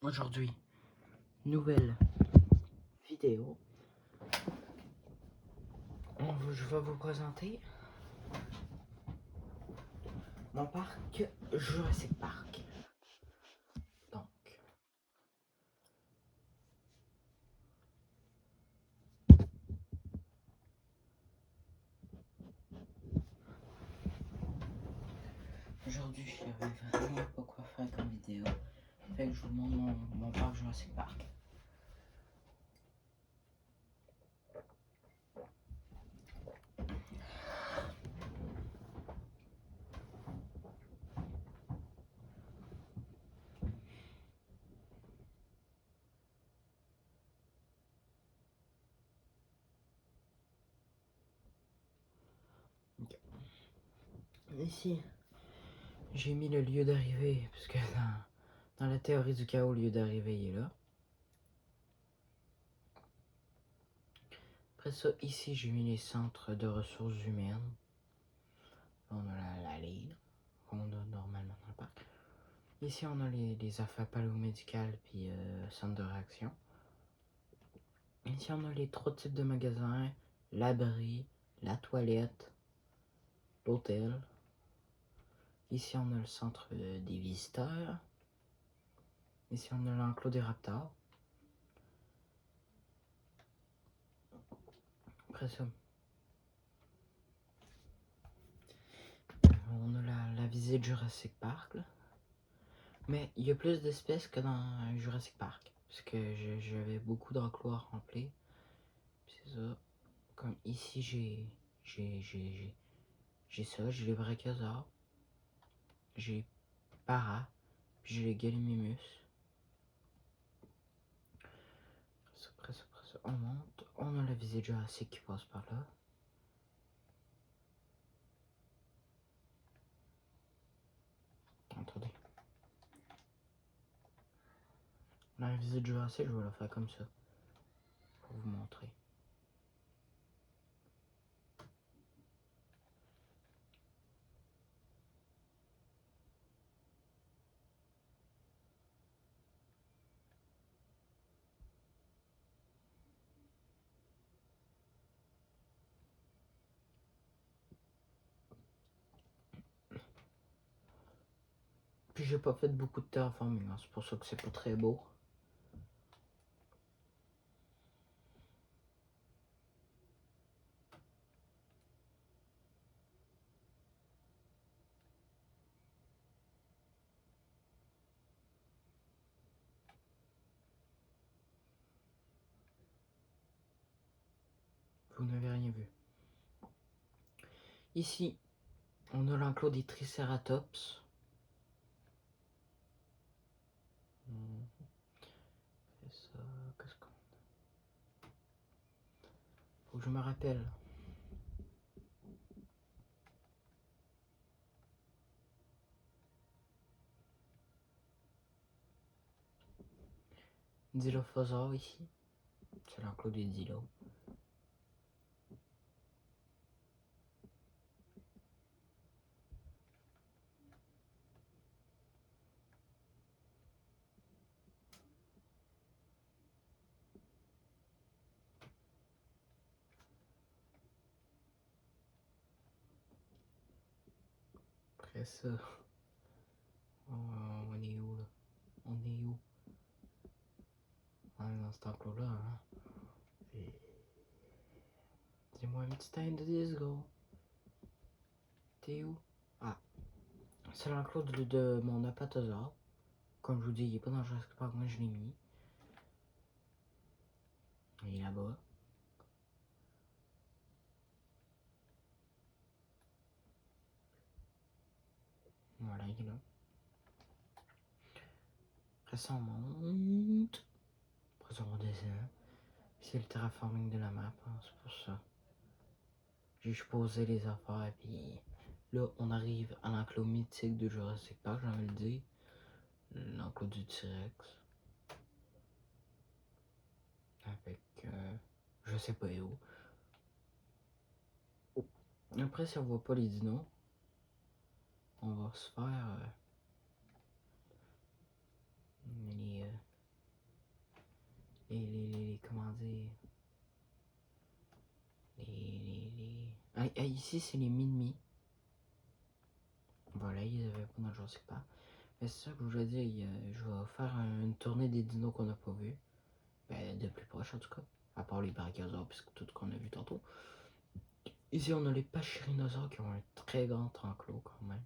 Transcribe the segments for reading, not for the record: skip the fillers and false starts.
Aujourd'hui, nouvelle vidéo. Je vais vous présenter mon parc Jurassic Park. Donc, aujourd'hui, je savais vraiment pas quoi faire comme vidéo. Fait que je vous montre mon parc Jurassic Park. Okay. Ici, j'ai mis le lieu d'arrivée, parce que dans la théorie du chaos, le lieu d'arrivée il est là. Après ça, ici, j'ai mis les centres de ressources humaines. On a la ligne qu'on a normalement dans le parc. Ici, on a les affaires palomédicales puis centre de réaction. Ici, on a les trois types de magasins, l'abri, la toilette, l'hôtel. Ici, on a le centre des visiteurs. Ici, on a l'enclos des raptors. Après ça, on a la visite Jurassic Park. Là. Mais il y a plus d'espèces que dans Jurassic Park. Parce que j'avais beaucoup d'enclos à remplir. C'est ça. Comme ici, j'ai ça, j'ai les brachiosaures. J'ai Para, puis j'ai les Gallimimus. Après ça, on monte. On a la visite Jurassic qui passe par là. Attendez. La visite Jurassic, je vais la faire comme ça. Pour vous montrer. Puis j'ai pas fait beaucoup de terraforming, hein. C'est pour ça que c'est pas très beau. Vous n'avez rien vu. Ici, on a l'enclos des Triceratops. Et ça, qu'est-ce qu'on a? Faut que je me rappelle. Dilophosaure ici. C'est l'enclos des dilos. Après ça, on est où là? On est où? On est dans cet enclos là, hein? Dis-moi une petite indice, go. T'es où? Ah, c'est l'enclos de mon apatosaure. Comme je vous dis, il est pas dans le Jurassic Park, moi je l'ai mis. Il est là-bas. Voilà, il est là. Après ça, on monte. Après ça, on descend. C'est le terraforming de la map, hein, c'est pour ça. J'ai juste posé les affaires, puis là, on arrive à l'enclos mythique de Jurassic Park, j'ai envie de dire. L'enclos du T-Rex. Avec, je sais pas où. Après, si on voit pas les dinos, on va se faire les comment dire, ici c'est les Mini. Voilà, ils avaient pas dans Jurassic Park. Mais c'est ça que je voulais dire, je vais faire une tournée des dinos qu'on n'a pas vus. Ben, de plus proche en tout cas. À part les brachiosaures, puisque tout ce qu'on a vu tantôt. Ici, on a les pachyrhinosaures qui ont un très grand enclos quand même.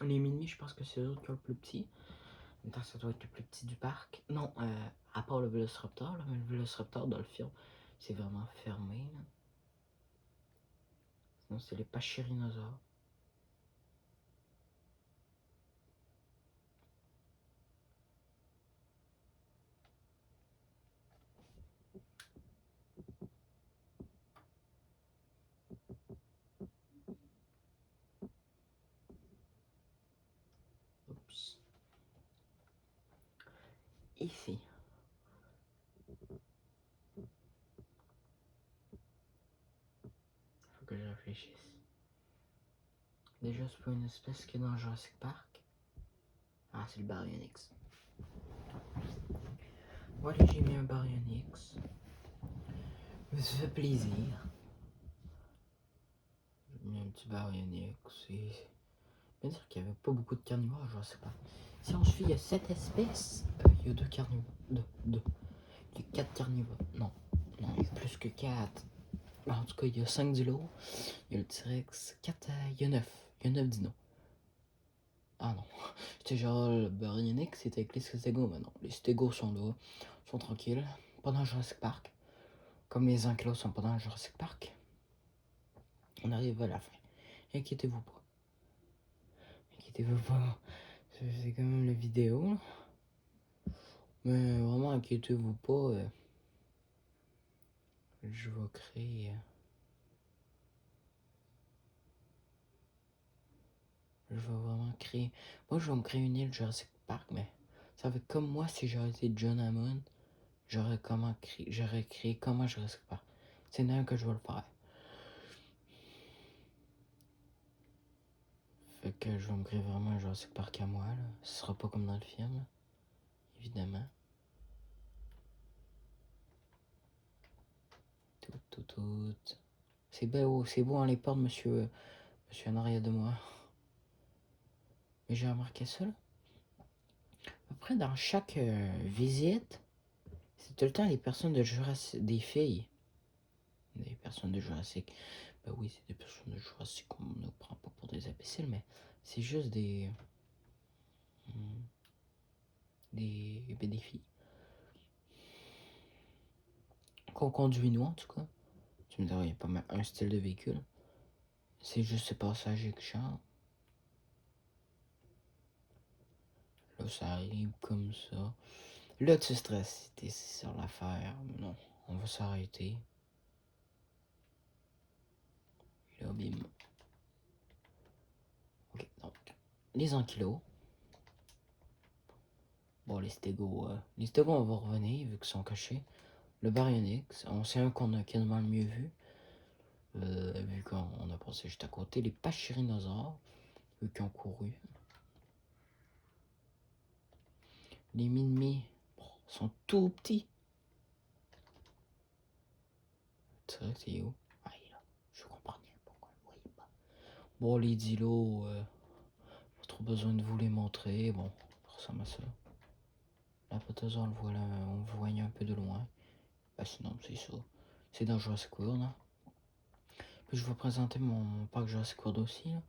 Les Mini, je pense que c'est eux qui ont le plus petit. Attends, ça doit être le plus petit du parc. Non, à part le Vélociraptor, là, mais le Vélociraptor dans le film, c'est vraiment fermé. Là. Sinon, c'est les pachyrhinosaures. Oups. Ici. Faut que je réfléchisse. Déjà, c'est pas une espèce qui est dans Jurassic Park. Ah, c'est le Baryonyx. Voilà, j'ai mis un Baryonyx. Ça fait plaisir. J'ai mis un petit Baryonyx. Je veux dire qu'il n'y avait pas beaucoup de carnivores, je sais pas. Si on suit, il y a 7 espèces. Il y a 2 carnivores. 2. Il y a 4 carnivores. Non, il y a plus que 4. En tout cas, il y a 5 dilos. Il y a le T-Rex. 4, il y a 9. Il y a 9 dinos. Ah non. C'était genre le Baryonyx, c'était avec les stégots. Maintenant, les stégots sont là. Sont tranquilles. Pendant Jurassic Park. Comme les ankylos sont pendant Jurassic Park. On arrive à la fin. Inquiétez-vous pas. Inquiétez-vous pas. C'est quand même la vidéo. Mais vraiment, inquiétez-vous pas. Je vais créer. Je vais vraiment créer. Moi, je vais me créer une île Jurassic Park, mais ça va être comme moi si j'aurais été John Hammond. J'aurais créé comment Jurassic Park. C'est là que je vais le faire. Fait que je vais me créer vraiment un Jurassic Park à moi. Là. Ce sera pas comme dans le film, là. Évidemment. Tout. C'est beau en les portes, monsieur en arrière de moi. Mais j'ai remarqué ça, là. Après, dans chaque visite, c'est tout le temps les personnes de Jurassic, des filles. Des personnes de Jurassic. Ben oui, c'est des personnes de Jurassic qu'on ne prend pas pour des imbéciles, mais c'est juste des filles. Qu'on conduit nous, en tout cas. Tu me diras, il n'y a pas mal un style de véhicule. C'est juste ces passagers que chantent. Là, ça arrive comme ça. Là, tu stresses. T'es sur l'affaire. Non, on va s'arrêter. Là, bim. Ok, donc, les ankylos. Bon, les stégots, on va revenir vu qu'ils sont cachés. Le Baryonyx, on sait un qu'on a quasiment le mieux vu. Vu qu'on a passé juste à côté. Les pachyrhinosaures, eux qui ont couru. Les mini sont tout petits. C'est vrai que c'est où? Ah, il est là. Je comprends rien pourquoi on le voyait pas. Bon, les dilos, pas trop besoin de vous les montrer. Bon, ça ressemble à ça. La potosaure, on le voyait un peu de loin. Bah, sinon, c'est ça. C'est dans Jurassic World. Hein. Puis je vais présenter mon parc Jurassic World aussi. Là.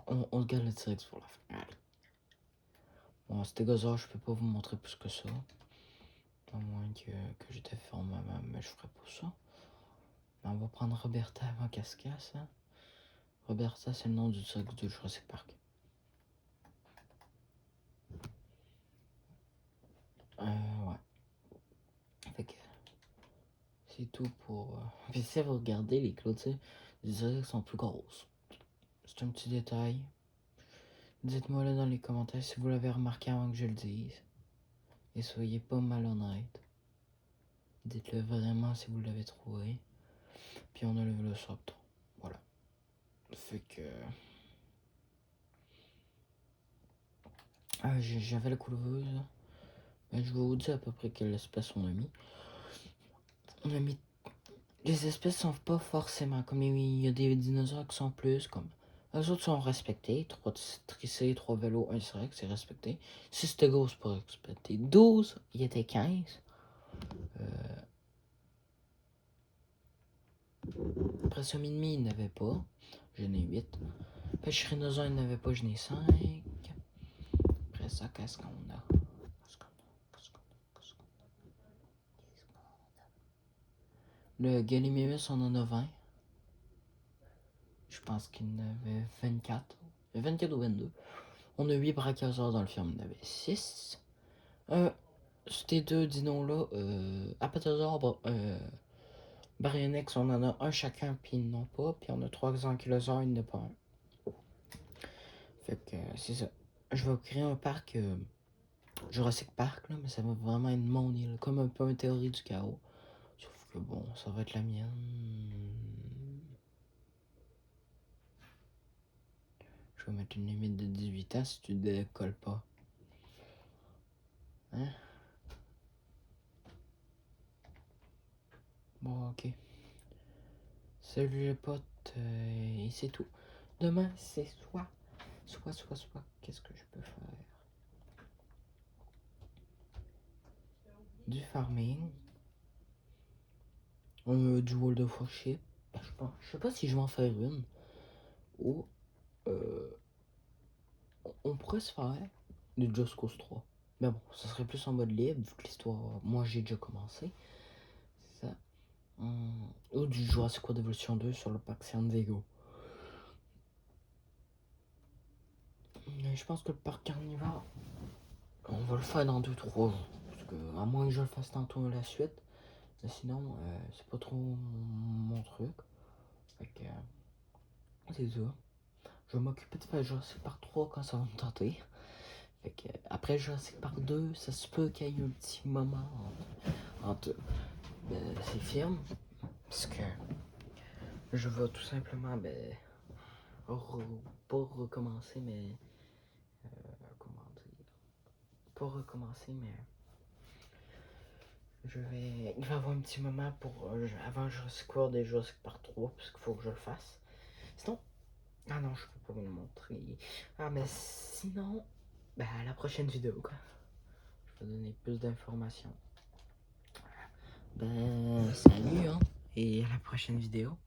On regarde le T-Rex pour la fin. Allez. Bon, stégosaure, je peux pas vous montrer plus que ça. À moins que j'étais formé, mais je ferai pas ça. On va prendre Roberta avant qu'elle se casse. Hein. Roberta, c'est le nom du T-Rex de Jurassic Park. Ouais. Fait que c'est tout pour. Puis si vous regardez les clôtures, les T-Rex sont plus grosses. C'est un petit détail. Dites-moi là dans les commentaires si vous l'avez remarqué avant que je le dise. Et soyez pas malhonnête. Dites-le vraiment si vous l'avez trouvé. Puis on a le Vélociraptor. Voilà. Fait que. J'avais la couleveuse. Mais je vais vous dire à peu près quelle espèce on a mis. on a mis... Les espèces sont pas forcément comme il y a des dinosaures qui sont plus comme... Les autres sont respectés. 3 tricés, 3 vélos, 1 T-Rex, c'est respecté. 6 stégosaures, c'est pas respecté. 12, il y était 15. Après ça, Minmi, il n'avait pas. J'en ai 8. Pêcherinosaure, il n'avait pas, j'en ai 5. Après ça, qu'est-ce qu'on a? Le Gallimimus, on en a 20. Je pense qu'il en avait 24. 24 ou 22. On a 8 brachiosaures dans le film, on en avait 6. Ces deux dinos-là, Apatosaure, Baryonyx, on en a un chacun, puis ils n'ont pas. Puis on a 3 ankylosaures, ils n'ont pas un. Fait que c'est ça. Je vais créer un parc Jurassic Park, là, mais ça va vraiment être mon île, comme un peu une théorie du chaos. Sauf que bon, ça va être la mienne. Je vais mettre une limite de 18 ans si tu décolles pas. Hein? Bon, ok. Salut les potes, et c'est tout. Demain, c'est soit. Qu'est-ce que je peux faire? Du farming. Du World of Warship. Je sais pas si je vais en faire une. Ou on pourrait se faire du Just Cause 3. Mais bon, ça serait plus en mode libre, vu que l'histoire, moi j'ai déjà commencé. C'est ça. Ou du Jurassic World Evolution 2 sur le pack San Diego. Mais je pense que le parc Carnivore, on va le faire dans 2-3 jours. Parce que, à moins que je le fasse tantôt la suite. Mais sinon, c'est pas trop mon truc. Fait que, c'est ça. Je vais m'occuper de faire Jurassic Park 3 quand ça va me tenter. Fait que, après Jurassic Park 2, ça se peut qu'il y ait un petit moment entre ces films. Parce que je vais tout simplement, pas recommencer, mais. Comment dire? Pas recommencer, mais. Il va y avoir un petit moment pour. Avant Jurassic World et Jurassic Park 3, parce qu'il faut que je le fasse. Sinon. Ah non, je peux pas vous le montrer. Ah, mais sinon. À la prochaine vidéo, quoi. Je vais donner plus d'informations. Salut, hein. Et à la prochaine vidéo.